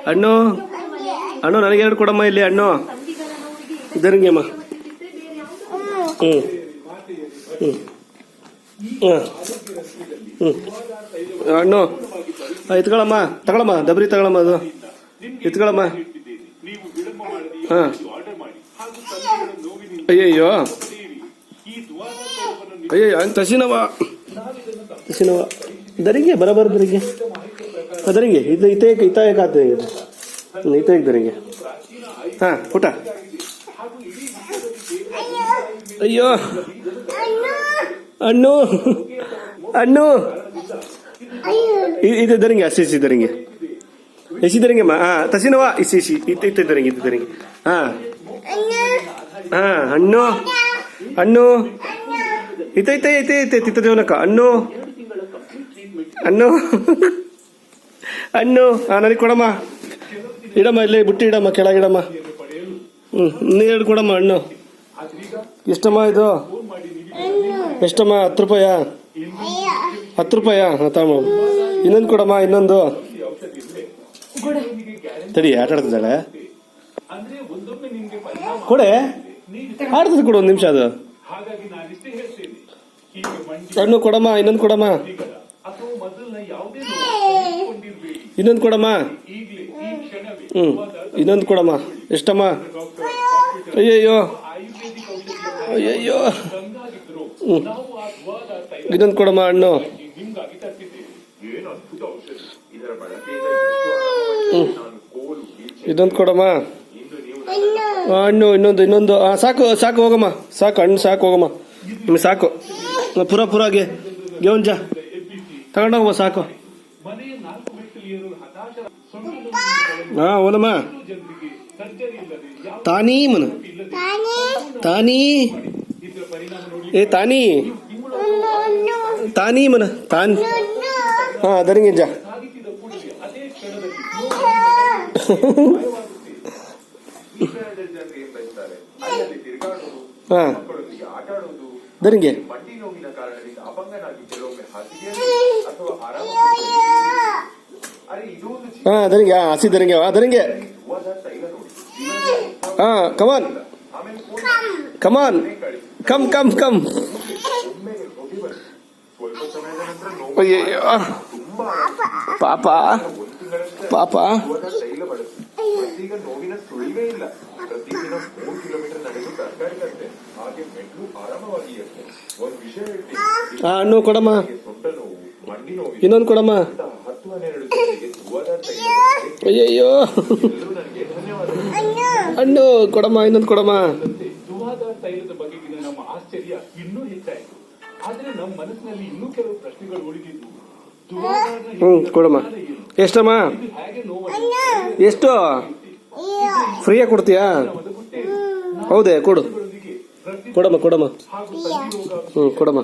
ಹಣ್ಣು ಹಣ್ಣು ನನಗೆ ಎರಡು ಕೊಡಮ್ಮ ಇಲ್ಲಿ ಹಣ್ಣು ಇದರಿಂಗಮ್ಮ. ಹ್ಞೂ ಹ್ಞೂ ಹ್ಞೂ ಹಣ್ಣು ಎತ್ಕೊಳಮ್ಮ, ತಗೊಳಮ್ಮ, ಡಬ್ರಿ ತಗೊಳಮ್ಮ, ಅದು ಎತ್ಕೊಳಮ್ಮ. ಹಾಂ ಅಯ್ಯಯ್ಯೋ ಅಯ್ಯಯ್ಯೋ ಹಂಗೆ ತಸಿನವ ದರಿಂಗೆ ಬರಬರ ದರಿಂಗೆ ದರಿಂಗೆ ಇದು ಇತಾಯಕ ಆತ ಇತಾಯಕ ದರಿಂಗೆ. ಹಾಂ ಪುಟ ಅಯ್ಯೋ ಹಣ್ಣು ಹಣ್ಣು ಇದು ದರಿಂಗೆ ಹಸಿ ದರಿಂಗೆ ಎಸಿ ದರಿಂಗೆಮ್ಮ. ಹಾಂ ತಸಿನವ ಇಸಿ ಇತ್ತ ದರಿಂಗೆ ಇದು ದರಿಂಗೆ. ಹಾಂ ಹಾಂ ಹಣ್ಣು ಹಣ್ಣು ಐತೆ ದೇವನಕ್ಕ ಹಣ್ಣು ಹಣ್ಣು ಹಣ್ಣು. ಹಾಂ ನನಗೆ ಕೊಡಮ್ಮ, ಇಡಮ್ಮ ಇಲ್ಲೇ ಬುಟ್ಟಿ ಇಡಮ್ಮ, ಕೆಳಗಿಡಮ್ಮ. ನೀರು ಕೊಡಮ್ಮ ಹಣ್ಣು. ಎಷ್ಟಮ್ಮ ಇದು ಎಷ್ಟಮ್ಮ? 10 ರೂಪಾಯಾ? 10 ರೂಪಾಯಾ? ಹಾಂ ತಮ್ಮ. ಇನ್ನೊಂದು ಕೊಡಮ್ಮ, ಇನ್ನೊಂದು ತಡಿ ಆಟ ಆಡ್ತಿದ್ದಾಳೆ. ಕೊಡೆ ಆಡ್ತದೆ, ಕೊಡು ಒಂದು ನಿಮಿಷ. ಅದು ಹಣ್ಣು ಕೊಡಮ್ಮ, ಇನ್ನೊಂದು ಕೊಡಮ್ಮ, ಇನ್ನೊಂದು ಕೊಡಮ್ಮ. ಇನ್ನೊಂದು ಕೊಡಮ್ಮ. ಎಷ್ಟಮ್ಮ? ಅಯ್ಯಯ್ಯೋ ಅಯ್ಯಯ್ಯೋ. ಇನ್ನೊಂದು ಕೊಡಮ್ಮ ಹಣ್ಣು. ಇದೊಂದು ಕೊಡಮ್ಮ ಹಣ್ಣು. ಇನ್ನೊಂದು ಸಾಕು ಹೋಗಮ್ಮ, ಸಾಕು ಹಣ್ಣು ಸಾಕು ಹೋಗಮ್ಮ. ನಿಮಗೆ ಸಾಕು ಪುರಾಗೆ ಗೆವಂಜ ತಗೊಂಡೋಗಮ್ಮ, ಸಾಕು. ಹಾಂ ಓನಮ್ಮ. ತಾನಿ ಮನ ತಾನಿ ತಾನಿ ತಾನಿ ಮನ ತಾನಿ. ಹಾಂ ಅದರಿಂಗೆ ಜಾ. ಹಾಂ ದರಿಂಗೆ. ಹಾಂ ದರಿಂಗೆ. ಹಾಂ ಹಸಿ ದರಿಂಗೆ. ದರಿಂಗೆ. ಹಾಂ ಕಮಾನ್ ಕಮಾನ್ ಕಮ್ ಕಮ್ ಕಮ್. ಅಯ್ಯಯ್ಯೋ ಪಾಪ ಪಾಪ. ಹಣ್ಣು ಕೊಡಮ್ಮ, ಇನ್ನೊಂದು ಕೊಡಮ್ಮ. ಅಯ್ಯಯ್ಯೋ ಹಣ್ಣು ಕೊಡಮ್ಮ, ಇನ್ನೊಂದು ಕೊಡಮ್ಮ. ತೈಲದ ಬಗೆಗಿನ ನಮ್ಮ ಆಶ್ಚರ್ಯ ಇನ್ನೂ ಹೆಚ್ಚಾಯಿತು. ಆದರೆ ನಮ್ಮ ಮನಸ್ಸಿನಲ್ಲಿ ಇನ್ನೂ ಕೆಲವು ಪ್ರಶ್ನೆಗಳು ಉಳಿದಿದ್ದು. ಕೊಡಮ್ಮ. ಎಷ್ಟಮ್ಮ? ಎಷ್ಟು ಫ್ರೀಯಾಗಿ ಕೊಡ್ತೀಯಾ? ಹೌದೇ ಕೊಡು. ಕೊಡಮ್ಮ ಕೊಡಮ್ಮ. ಕೊಡಮ್ಮ.